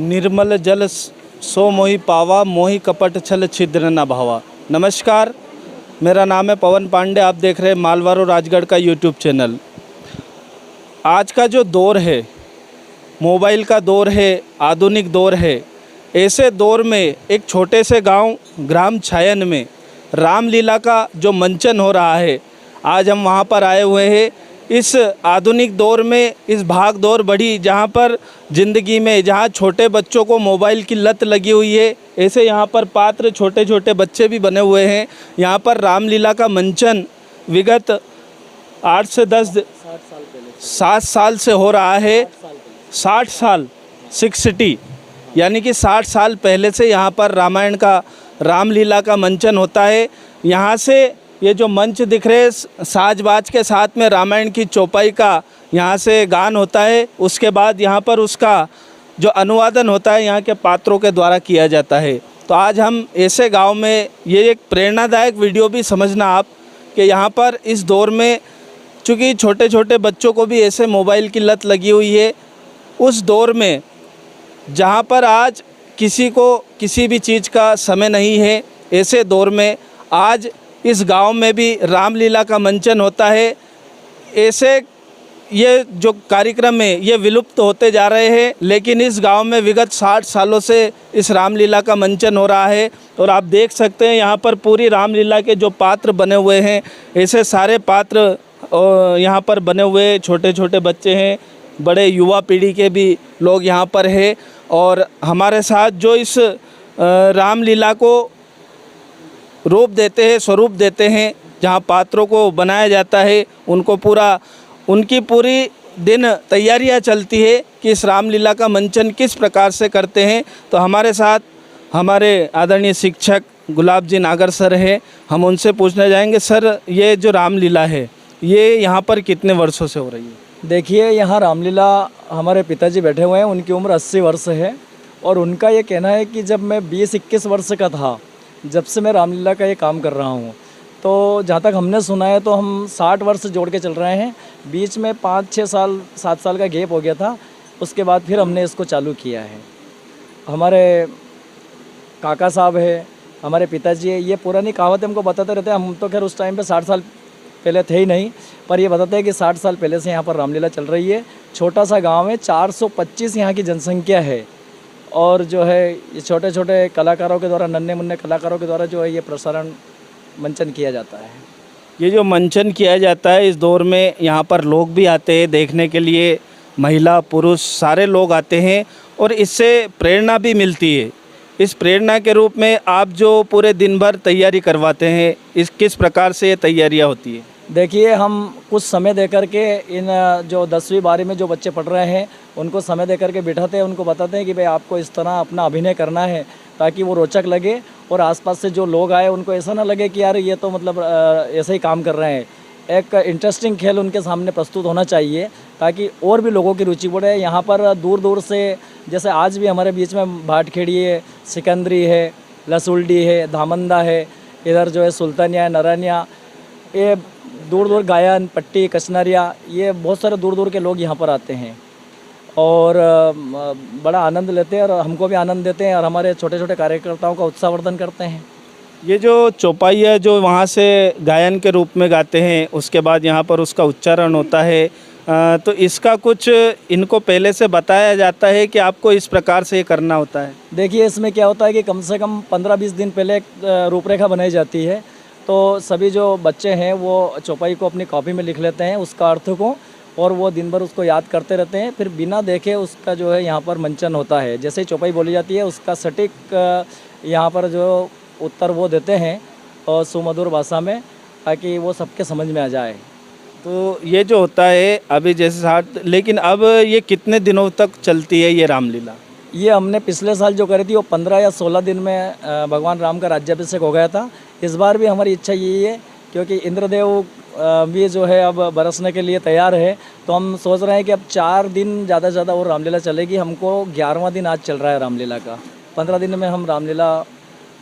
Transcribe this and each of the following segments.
निर्मल जल सो मोहि पावा, मोहि कपट छल छिद्र न भावा। नमस्कार, मेरा नाम है पवन पांडे। आप देख रहे हैं मालवारो राजगढ़ का यूट्यूब चैनल। आज का जो दौर है, मोबाइल का दौर है, आधुनिक दौर है। ऐसे दौर में एक छोटे से गांव ग्राम छायन में रामलीला का जो मंचन हो रहा है, आज हम वहां पर आए हुए हैं। इस आधुनिक दौर में, इस भाग दौड़ बढ़ी जहाँ पर ज़िंदगी में, जहाँ छोटे बच्चों को मोबाइल की लत लगी हुई है, ऐसे यहाँ पर पात्र छोटे छोटे बच्चे भी बने हुए हैं। यहाँ पर रामलीला का मंचन विगत 8 से 7 साल से हो रहा है। 60 साल 60 यानी कि 60 साल पहले से यहाँ पर रामायण का, रामलीला का मंचन होता है। यहाँ से ये जो मंच दिख रहे हैं, साज बाज के साथ में रामायण की चौपाई का यहाँ से गान होता है। उसके बाद यहाँ पर उसका जो अनुवादन होता है यहाँ के पात्रों के द्वारा किया जाता है। तो आज हम ऐसे गांव में, ये एक प्रेरणादायक वीडियो भी समझना आप, कि यहाँ पर इस दौर में चूँकि छोटे छोटे बच्चों को भी ऐसे मोबाइल की लत लगी हुई है, उस दौर में जहाँ पर आज किसी को किसी भी चीज़ का समय नहीं है, ऐसे दौर में आज इस गांव में भी रामलीला का मंचन होता है। ऐसे ये जो कार्यक्रम है ये विलुप्त होते जा रहे हैं, लेकिन इस गांव में विगत 60 सालों से इस रामलीला का मंचन हो रहा है। और आप देख सकते हैं यहाँ पर पूरी रामलीला के जो पात्र बने हुए हैं, ऐसे सारे पात्र यहाँ पर बने हुए, छोटे छोटे बच्चे हैं, बड़े युवा पीढ़ी के भी लोग यहाँ पर हैं। और हमारे साथ जो इस रामलीला को रूप देते हैं, स्वरूप देते हैं, जहाँ पात्रों को बनाया जाता है, उनकी पूरी दिन तैयारियाँ चलती है कि इस रामलीला का मंचन किस प्रकार से करते हैं। तो हमारे साथ हमारे आदरणीय शिक्षक गुलाब जी नागर सर हैं। हम उनसे पूछने जाएंगे, सर ये जो रामलीला है ये यहाँ पर कितने वर्षों से हो रही है? देखिए, यहाँ रामलीला, हमारे पिताजी बैठे हुए हैं, उनकी उम्र 80 वर्ष है। और उनका ये कहना है कि जब मैं 20-21 वर्ष का था, जब से मैं रामलीला का ये काम कर रहा हूँ, तो जहाँ तक हमने सुना है तो हम 60 वर्ष जोड़ के चल रहे हैं। बीच में 5-6 साल 7 साल का गैप हो गया था, उसके बाद फिर हमने इसको चालू किया है। हमारे काका साहब है, हमारे पिताजी है, ये पुरानी कहावतें हमको बताते रहते हैं। हम तो खैर उस टाइम पे 60 साल पहले थे ही नहीं, पर ये बताते हैं कि 60 साल पहले से यहाँ पर रामलीला चल रही है। छोटा सा गाँव है, 425 यहाँ की जनसंख्या है। और जो है ये छोटे छोटे कलाकारों के द्वारा, नन्हे मुन्ने कलाकारों के द्वारा जो है ये प्रसारण मंचन किया जाता है। ये जो मंचन किया जाता है इस दौर में, यहाँ पर लोग भी आते हैं देखने के लिए, महिला पुरुष सारे लोग आते हैं और इससे प्रेरणा भी मिलती है। इस प्रेरणा के रूप में आप जो पूरे दिन भर तैयारी करवाते हैं, इस किस प्रकार से ये तैयारियाँ होती है? देखिए, हम कुछ समय दे करके इन जो 10वीं 12वीं में जो बच्चे पढ़ रहे हैं उनको समय दे करके बिठाते हैं, उनको बताते हैं कि भाई आपको इस तरह अपना अभिनय करना है, ताकि वो रोचक लगे और आसपास से जो लोग आए उनको ऐसा ना लगे कि यार ये तो मतलब ऐसे ही काम कर रहे हैं। एक इंटरेस्टिंग खेल उनके सामने प्रस्तुत होना चाहिए, ताकि और भी लोगों की रुचि बढ़े। यहाँ पर दूर दूर से, जैसे आज भी हमारे बीच में भाटखेड़ी है, सिकंदरी है, लसुल्डी है, धामंदा है, इधर जो है सुल्तानिया, नरानिया, ये दूर दूर, गायन, पट्टी, कचनरिया, ये बहुत सारे दूर दूर के लोग यहाँ पर आते हैं और बड़ा आनंद लेते हैं और हमको भी आनंद देते हैं और हमारे छोटे छोटे कार्यकर्ताओं का उत्साहवर्धन करते हैं। ये जो चौपाई है, जो वहाँ से गायन के रूप में गाते हैं, उसके बाद यहाँ पर उसका उच्चारण होता है, तो इसका कुछ इनको पहले से बताया जाता है कि आपको इस प्रकार से ये करना होता है? देखिए, इसमें क्या होता है कि कम से कम 15-20 दिन पहले एक रूपरेखा बनाई जाती है। तो सभी जो बच्चे हैं वो चौपाई को अपनी कॉपी में लिख लेते हैं, उसका अर्थ को, और वो दिन भर उसको याद करते रहते हैं। फिर बिना देखे उसका जो है यहाँ पर मंचन होता है। जैसे ही चौपाई बोली जाती है, उसका सटीक यहाँ पर जो उत्तर वो देते हैं और सुमधुर भाषा में, ताकि वो सबके समझ में आ जाए। तो ये जो होता है अभी जैसे 60, लेकिन अब ये कितने दिनों तक चलती है ये रामलीला? ये हमने पिछले साल जो करी थी वो 15 या 16 दिन में भगवान राम का राज्याभिषेक हो गया था। इस बार भी हमारी इच्छा यही है, क्योंकि इंद्रदेव भी जो है अब बरसने के लिए तैयार है, तो हम सोच रहे हैं कि अब 4 दिन ज़्यादा से ज़्यादा और रामलीला चलेगी। हमको 11वां दिन आज चल रहा है रामलीला का। 15 दिन में हम रामलीला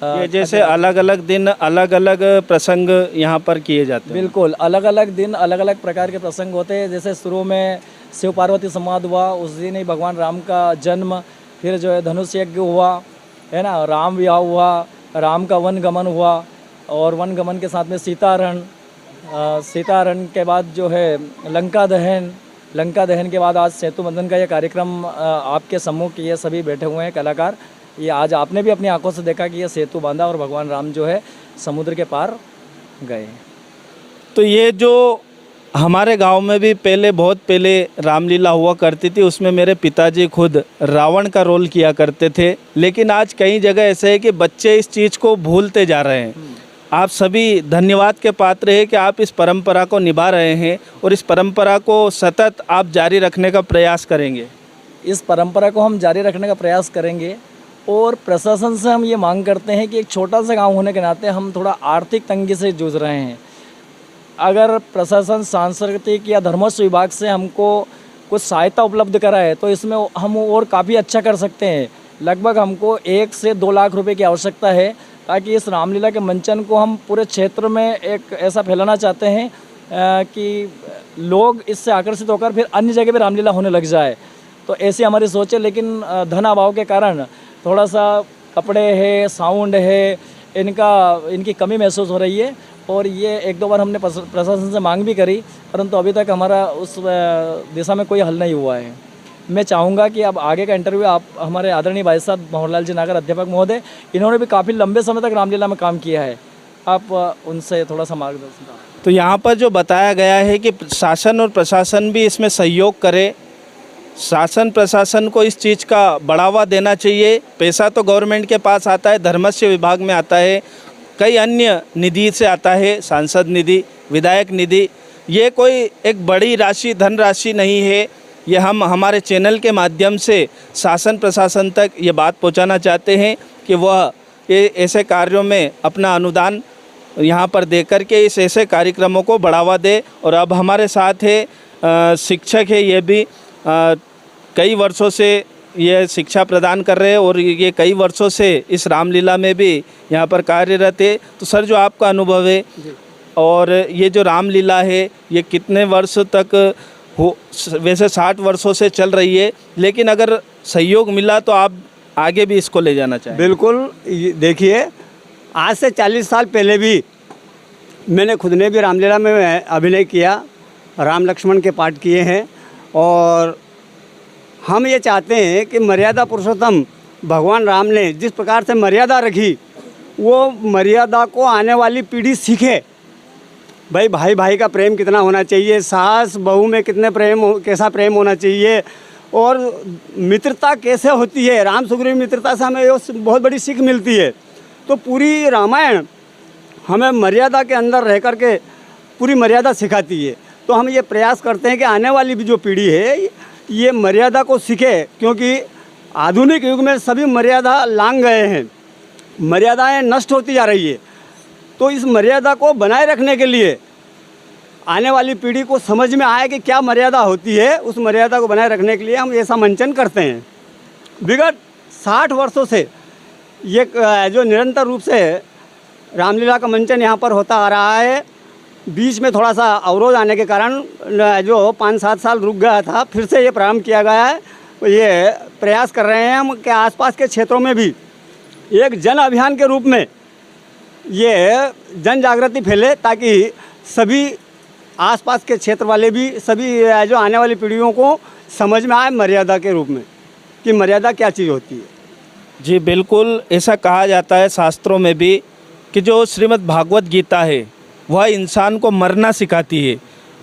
ये जैसे अलग अलग दिन अलग अलग प्रसंग यहाँ पर किए जाते हैं? बिल्कुल, अलग अलग दिन अलग अलग प्रकार के प्रसंग होते हैं। जैसे शुरू में शिव पार्वती संवाद हुआ, उस दिन ही भगवान राम का जन्म, फिर जो है धनुष यज्ञ हुआ, है ना, राम विवाह हुआ, राम का वन गमन हुआ, और वन गमन के साथ में सीताहरण के बाद जो है लंका दहन के बाद आज सेतु बंधन का ये कार्यक्रम आपके सम्मुख ये सभी बैठे हुए हैं कलाकार। ये आज आपने भी अपनी आंखों से देखा कि ये सेतु बांधा और भगवान राम जो है समुद्र के पार गए। तो ये जो हमारे गांव में भी बहुत पहले रामलीला हुआ करती थी, उसमें मेरे पिताजी खुद रावण का रोल किया करते थे, लेकिन आज कई जगह ऐसे है कि बच्चे इस चीज़ को भूलते जा रहे हैं। आप सभी धन्यवाद के पात्र हैं कि आप इस परंपरा को निभा रहे हैं और इस परंपरा को सतत आप जारी रखने का प्रयास करेंगे। इस परंपरा को हम जारी रखने का प्रयास करेंगे और प्रशासन से हम ये मांग करते हैं कि एक छोटा सा गांव होने के नाते हम थोड़ा आर्थिक तंगी से जूझ रहे हैं। अगर प्रशासन, सांस्कृतिक या धर्मस्व विभाग से हमको कुछ सहायता उपलब्ध कराए तो इसमें हम और काफ़ी अच्छा कर सकते हैं। लगभग हमको 1 से 2 लाख रुपए की आवश्यकता है, ताकि इस रामलीला के मंचन को हम पूरे क्षेत्र में एक ऐसा फैलाना चाहते हैं कि लोग इससे आकर्षित होकर फिर अन्य जगह भी रामलीला होने लग जाए। तो ऐसी हमारी सोच है, लेकिन धन अभाव के कारण थोड़ा सा कपड़े है, साउंड है, इनकी कमी महसूस हो रही है। और ये 1-2 बार हमने प्रशासन से मांग भी करी, परंतु अभी तक हमारा उस दिशा में कोई हल नहीं हुआ है। मैं चाहूँगा कि अब आगे का इंटरव्यू आप हमारे आदरणीय भाई साहब भंवरलाल जी नागर अध्यापक महोदय, इन्होंने भी काफ़ी लंबे समय तक रामलीला में काम किया है, आप उनसे थोड़ा सा मार्गदर्शन करें। तो यहाँ पर जो बताया गया है कि शासन और प्रशासन भी इसमें सहयोग करे, शासन प्रशासन को इस चीज़ का बढ़ावा देना चाहिए। पैसा तो गवर्नमेंट के पास आता है, धर्मस्व विभाग में आता है, कई अन्य निधि से आता है, सांसद निधि, विधायक निधि। ये कोई एक बड़ी राशि, धनराशि नहीं है। ये हम हमारे चैनल के माध्यम से शासन प्रशासन तक ये बात पहुंचाना चाहते हैं कि वह ऐसे कार्यों में अपना अनुदान यहाँ पर दे कर के इस ऐसे कार्यक्रमों को बढ़ावा दे। और अब हमारे साथ है शिक्षक है, ये भी कई वर्षों से ये शिक्षा प्रदान कर रहे हैं और ये कई वर्षों से इस रामलीला में भी यहाँ पर कार्यरत है। तो सर, जो आपका अनुभव है और ये जो रामलीला है ये कितने वर्ष तक हो? वैसे 60 वर्षों से चल रही है, लेकिन अगर सहयोग मिला तो आप आगे भी इसको ले जाना चाहें? बिल्कुल। देखिए, आज से 40 साल पहले भी मैंने खुद ने भी रामलीला में अभिनय किया, राम लक्ष्मण के पाठ किए हैं। और हम ये चाहते हैं कि मर्यादा पुरुषोत्तम भगवान राम ने जिस प्रकार से मर्यादा रखी, वो मर्यादा को आने वाली पीढ़ी सीखे। भाई भाई का प्रेम कितना होना चाहिए, सास बहू में कैसा प्रेम होना चाहिए, और मित्रता कैसे होती है। राम सुग्रीव मित्रता से हमें बहुत बड़ी सीख मिलती है। तो पूरी रामायण हमें मर्यादा के अंदर रह कर के पूरी मर्यादा सिखाती है। तो हम ये प्रयास करते हैं कि आने वाली भी जो पीढ़ी है ये मर्यादा को सीखे, क्योंकि आधुनिक युग में सभी मर्यादा लांघ गए हैं, मर्यादाएं नष्ट होती जा रही है। तो इस मर्यादा को बनाए रखने के लिए आने वाली पीढ़ी को समझ में आए कि क्या मर्यादा होती है, उस मर्यादा को बनाए रखने के लिए हम ऐसा मंचन करते हैं। विगत 60 वर्षों से ये जो निरंतर रूप से रामलीला का मंचन यहाँ पर होता आ रहा है। बीच में थोड़ा सा अवरोध आने के कारण जो 5-7 साल रुक गया था, फिर से ये प्रारंभ किया गया है। ये प्रयास कर रहे हैं हम कि आसपास के क्षेत्रों में भी एक जन अभियान के रूप में ये जन जागृति फैले, ताकि सभी आसपास के क्षेत्र वाले भी, सभी जो आने वाली पीढ़ियों को समझ में आए मर्यादा के रूप में कि मर्यादा क्या चीज़ होती है। जी बिल्कुल, ऐसा कहा जाता है शास्त्रों में भी कि जो श्रीमद् भागवत गीता है वह इंसान को मरना सिखाती है,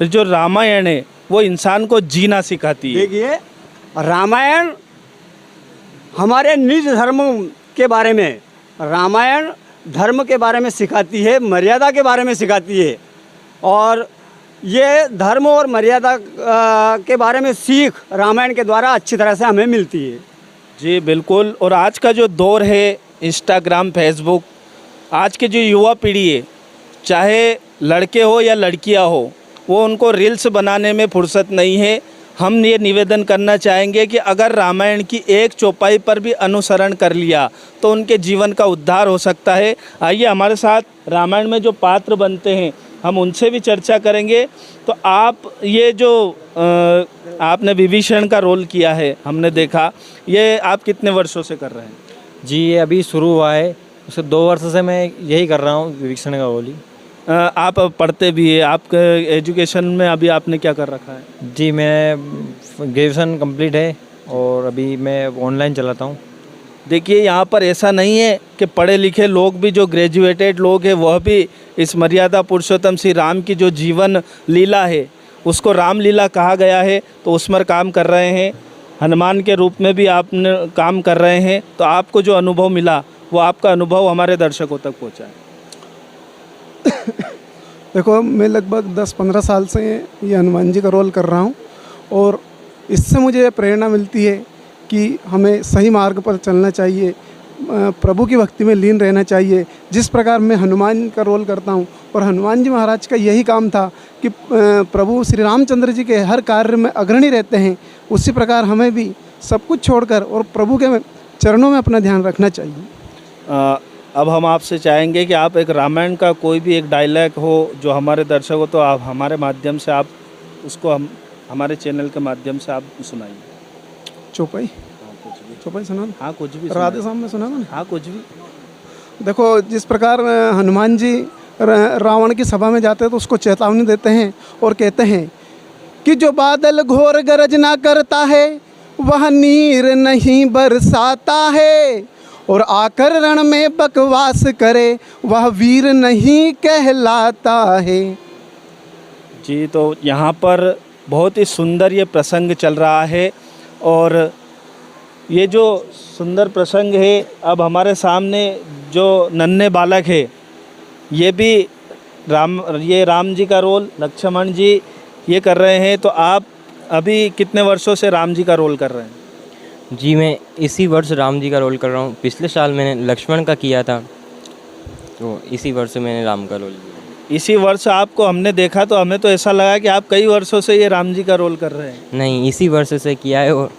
जो रामायण है वो इंसान को जीना सिखाती है। देखिए, रामायण हमारे निज धर्म के बारे में, रामायण धर्म के बारे में सिखाती है, मर्यादा के बारे में सिखाती है। और ये धर्म और मर्यादा के बारे में सीख रामायण के द्वारा अच्छी तरह से हमें मिलती है। जी बिल्कुल। और आज का जो दौर है इंस्टाग्राम, फेसबुक, आज की जो युवा पीढ़ी है, चाहे लड़के हो या लड़कियां हो, वो उनको रील्स बनाने में फुर्सत नहीं है। हम ये निवेदन करना चाहेंगे कि अगर रामायण की एक चौपाई पर भी अनुसरण कर लिया तो उनके जीवन का उद्धार हो सकता है। आइए, हमारे साथ रामायण में जो पात्र बनते हैं हम उनसे भी चर्चा करेंगे। तो आप ये जो आपने विभीषण का रोल किया है, हमने देखा, ये आप कितने वर्षों से कर रहे हैं? जी ये अभी शुरू हुआ है, उसके 2 वर्ष से मैं यही कर रहा हूँ, विभीषण का रोल ही। आप पढ़ते भी है, आपके एजुकेशन में अभी आपने क्या कर रखा है? जी मैं ग्रेजुएशन कंप्लीट है और अभी मैं ऑनलाइन चलाता हूँ। देखिए यहाँ पर ऐसा नहीं है कि पढ़े लिखे लोग भी, जो ग्रेजुएटेड लोग हैं, वह भी इस मर्यादा पुरुषोत्तम श्री राम की जो जीवन लीला है उसको रामलीला कहा गया है, तो उस पर काम कर रहे हैं। हनुमान के रूप में भी आपने काम कर रहे हैं, तो आपको जो अनुभव मिला वो आपका अनुभव हमारे दर्शकों तक पहुँचाए। देखो मैं लगभग 10-15 साल से ये हनुमान जी का रोल कर रहा हूँ और इससे मुझे प्रेरणा मिलती है कि हमें सही मार्ग पर चलना चाहिए, प्रभु की भक्ति में लीन रहना चाहिए। जिस प्रकार मैं हनुमान का रोल करता हूँ और हनुमान जी महाराज का यही काम था कि प्रभु श्री रामचंद्र जी के हर कार्य में अग्रणी रहते हैं, उसी प्रकार हमें भी सब कुछ छोड़कर और प्रभु के चरणों में अपना ध्यान रखना चाहिए। अब हम आपसे चाहेंगे कि आप एक रामायण का कोई भी एक डायलॉग हो जो हमारे दर्शक हो, तो आप हमारे माध्यम से आप उसको हमारे चैनल के माध्यम से आप सुनाइए। चौपाई चौपाई सुना, हाँ कुछ भी, राधे श्याम में सुना ना। हाँ कुछ भी। देखो जिस प्रकार हनुमान जी रावण की सभा में जाते हैं तो उसको चेतावनी देते हैं और कहते हैं कि जो बादल घोर गरजना करता है वह नीर नहीं बरसाता है, और आकर रण में बकवास करे वह वीर नहीं कहलाता है। जी तो यहाँ पर बहुत ही सुंदर ये प्रसंग चल रहा है, और ये जो सुंदर प्रसंग है, अब हमारे सामने जो नन्हे बालक है ये भी राम जी का रोल लक्ष्मण जी ये कर रहे हैं। तो आप अभी कितने वर्षों से राम जी का रोल कर रहे हैं? जी मैं इसी वर्ष राम जी का रोल कर रहा हूँ। पिछले साल मैंने लक्ष्मण का किया था, तो इसी वर्ष मैंने राम का रोल किया। इसी वर्ष आपको हमने देखा तो हमें तो ऐसा लगा कि आप कई वर्षों से ये राम जी का रोल कर रहे हैं। नहीं, इसी वर्ष से किया है। और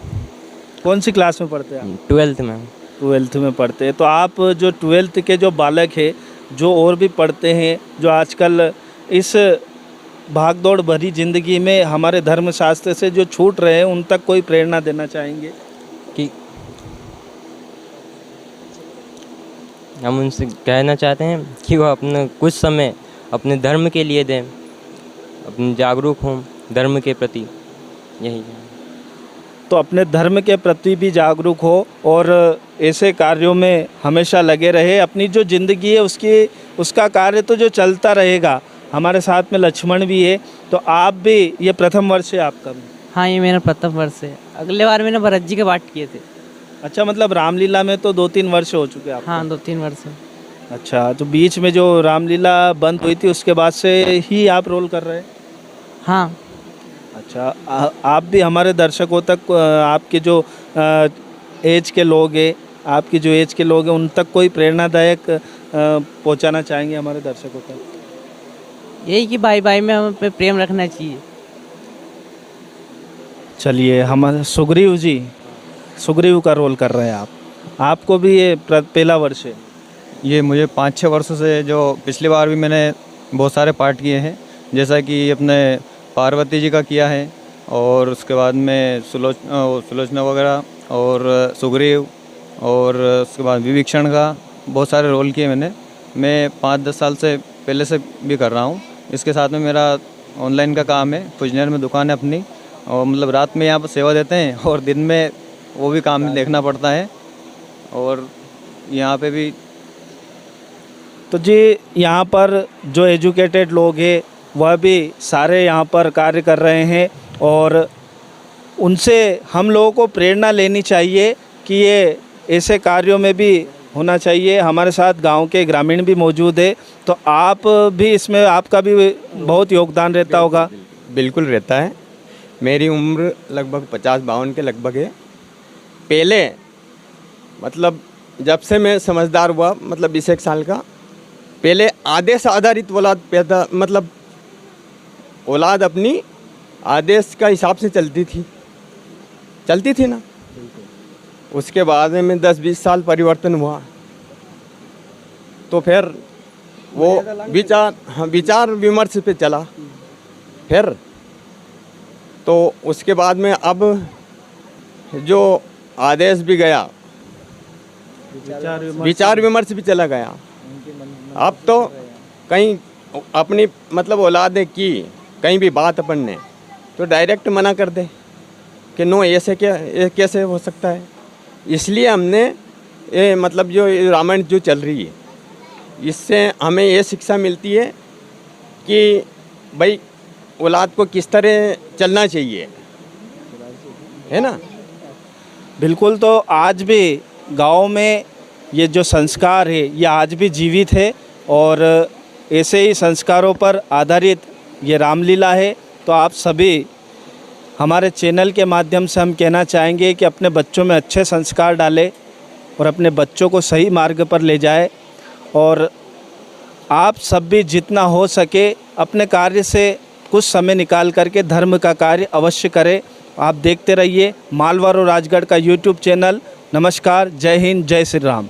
कौन सी क्लास में पढ़ते हैं आप? 12th में। 12th में पढ़ते हैं। तो आप जो 12th के जो बालक है, जो और भी पढ़ते हैं, जो आजकल इस भागदौड़ भरी ज़िंदगी में हमारे धर्मशास्त्र से जो छूट रहे हैं, उन तक कोई प्रेरणा देना चाहेंगे? कि हम उनसे कहना चाहते हैं कि वो अपना कुछ समय अपने धर्म के लिए दें, अपने जागरूक हों धर्म के प्रति, यही है। तो अपने धर्म के प्रति भी जागरूक हो और ऐसे कार्यों में हमेशा लगे रहे। अपनी जो ज़िंदगी है उसका कार्य तो जो चलता रहेगा। हमारे साथ में लक्ष्मण भी है, तो आप भी, ये प्रथम वर्ष है आपका भी? हाँ ये मेरा प्रथम वर्ष है। अगले बार मैंने भरत जी के पाठ किए थे। अच्छा, मतलब रामलीला में तो 2-3 वर्ष हो चुके हैं आपको? हाँ 2-3 वर्ष है। अच्छा, तो बीच में जो रामलीला बंद हुई थी उसके बाद से ही आप रोल कर रहे हैं? हाँ। अच्छा, आप भी हमारे दर्शकों तक, आपके जो एज के लोग हैं, आपकी जो एज के लोग हैं, उन तक कोई प्रेरणादायक पहुंचाना चाहेंगे हमारे दर्शकों तक? यही कि भाई भाई में हम पे प्रेम रखना चाहिए। चलिए, हमारे सुग्रीव का रोल कर रहे हैं आप। आपको भी ये पहला वर्ष है? ये मुझे 5-6 वर्षों से, जो पिछली बार भी मैंने बहुत सारे पार्ट किए हैं, जैसा कि अपने पार्वती जी का किया है, और उसके बाद में सुलोचना वगैरह, और सुग्रीव, और उसके बाद विभीषण का बहुत सारे रोल किए मैंने। मैं 5-10 साल से पहले से भी कर रहा हूँ। इसके साथ में मेरा ऑनलाइन का काम है, फुजनेर में दुकान है अपनी, और मतलब रात में यहाँ पर सेवा देते हैं और दिन में वो भी काम देखना पड़ता है। और यहाँ पे भी तो जी यहाँ पर जो एजुकेटेड लोग हैं वह भी सारे यहाँ पर कार्य कर रहे हैं, और उनसे हम लोगों को प्रेरणा लेनी चाहिए कि ये ऐसे कार्यों में भी होना चाहिए। हमारे साथ गांव के ग्रामीण भी मौजूद है, तो आप भी इसमें, आपका भी बहुत योगदान रहता होगा? बिल्कुल रहता है। मेरी उम्र लगभग 50-52 के लगभग है। पहले मतलब जब से मैं समझदार हुआ, मतलब 21 साल का, पहले आदेश आधारित औलाद पैदा, मतलब औलाद अपनी आदेश का हिसाब से चलती थी ना। उसके बाद में 10-20 साल परिवर्तन हुआ, तो फिर वो विचार विमर्श पे चला। फिर तो उसके बाद में अब जो आदेश भी गया, विचार विमर्श भी चला गया। अब तो कहीं अपनी मतलब औलाद की कहीं भी बात अपन ने तो डायरेक्ट मना कर दे कि नो, ऐसे क्या, ये कैसे हो सकता है। इसलिए हमने ये मतलब जो रामायण जो चल रही है, इससे हमें ये शिक्षा मिलती है कि भाई औलाद को किस तरह चलना चाहिए, है ना। बिल्कुल। तो आज भी गांव में ये जो संस्कार है ये आज भी जीवित है और ऐसे ही संस्कारों पर आधारित ये रामलीला है। तो आप सभी हमारे चैनल के माध्यम से हम कहना चाहेंगे कि अपने बच्चों में अच्छे संस्कार डालें और अपने बच्चों को सही मार्ग पर ले जाए। और आप सब भी जितना हो सके अपने कार्य से कुछ समय निकाल करके धर्म का कार्य अवश्य करें। आप देखते रहिए मालवारो राजगढ़ का यूट्यूब चैनल। नमस्कार, जय हिंद, जय श्री राम।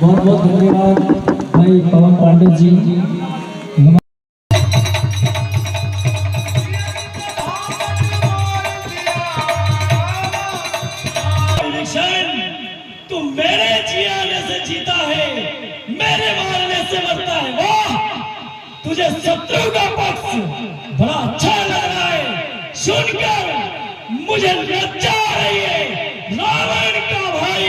बहुत बहुत धन्यवाद भाई पवन पांडे जी। तू मेरे जियाने से जीता है, मेरे मारने से मरता है। वाह, तुझे शत्रु का पक्ष बड़ा अच्छा लग रहा है सुनकर, मुझे लज्जा आ रही है। रावण का भाई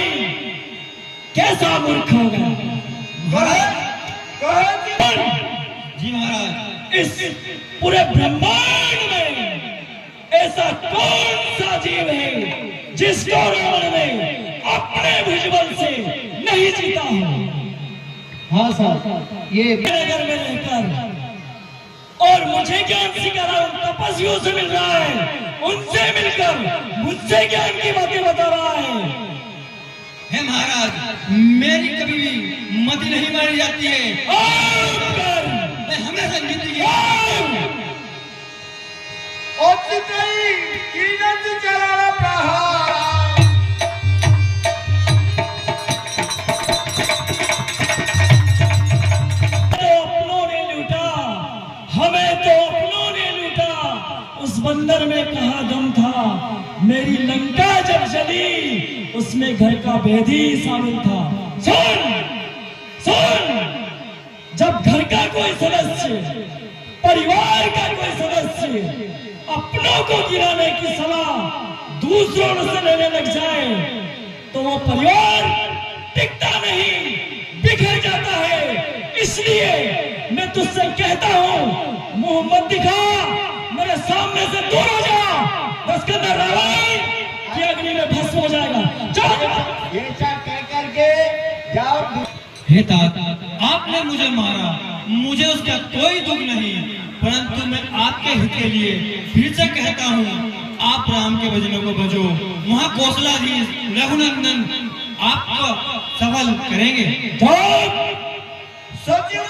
कैसा मूर्ख होगा। जी महाराज, इस पूरे ब्रह्मांड में ऐसा कौन सा जीव है जिसको रावण ने अपने भुजबल से नहीं जीता हो। हाँ साहब, ये नगर में रहकर और मुझे ज्ञान सिखा रहा हूँ, तपस्वियों से मिल रहा है, उनसे मिलकर मुझसे ज्ञान की बातें बता रहा है। हे महाराज, मेरी कभी भी मति नहीं मारी जाती है। मैं हमेशा जीती उस बंदर में कहा दम था, मेरी लंका जब जली उसमें घर का भेदी शामिल था। सुन सुन, जब घर का कोई सदस्य, परिवार का कोई सदस्य अपनों को गिराने की सलाह दूसरों से लेने लग जाए तो वो परिवार टिकता नहीं, बिखर जाता है। इसलिए मैं तुझसे कहता हूँ, मुंह मत दिखा, मेरे सामने से दूर हो जा, बस करना रावण की अग्नि में भस्म हो जाएगा। जाओ, ये कह करके जाओ। हे तात, आपने मुझे मारा, मुझे उसका कोई दुख नहीं, परंतु मैं आपके हित के लिए फिर से कहता हूँ, आप राम के भजनों को भजो। वहाँ कौशलाधीश रघुनंदन आपको सफल करेंगे। सचिव